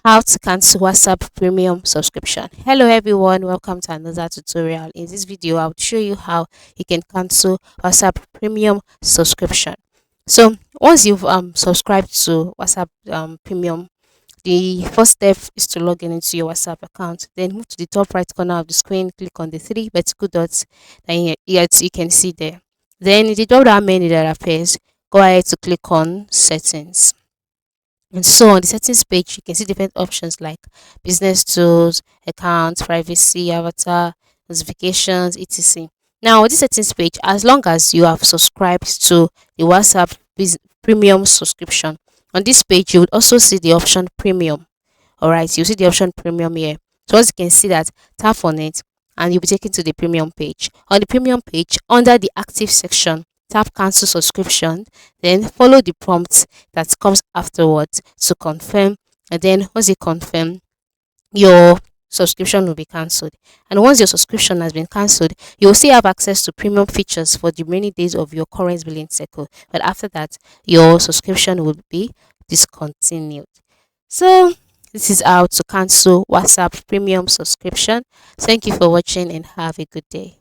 How to cancel WhatsApp premium subscription. Hello everyone, welcome to another tutorial. In this video, I'll show you how you can cancel WhatsApp premium subscription. So once you've subscribed to WhatsApp premium, the first step is to log in into your WhatsApp account. Then move to the top right corner of the screen, click on the three vertical dots that you can see there. Then in the drop down menu that appears, go ahead to click on settings. And so on the settings page, you can see different options like business tools, account, privacy, avatar, notifications, etc. Now, on this settings page, as long as you have subscribed to the WhatsApp premium subscription, on this page, you would also see the option premium. All right, you see the option premium here. So as you can see that, tap on it and you'll be taken to the premium page. On the premium page, under the active section, tap cancel subscription, then follow the prompt that comes afterwards to confirm. And then once you confirm, your subscription will be cancelled. And once your subscription has been cancelled, you'll still have access to premium features for the remaining days of your current billing cycle. But after that, your subscription will be discontinued. So this is how to cancel WhatsApp premium subscription. Thank you for watching and have a good day.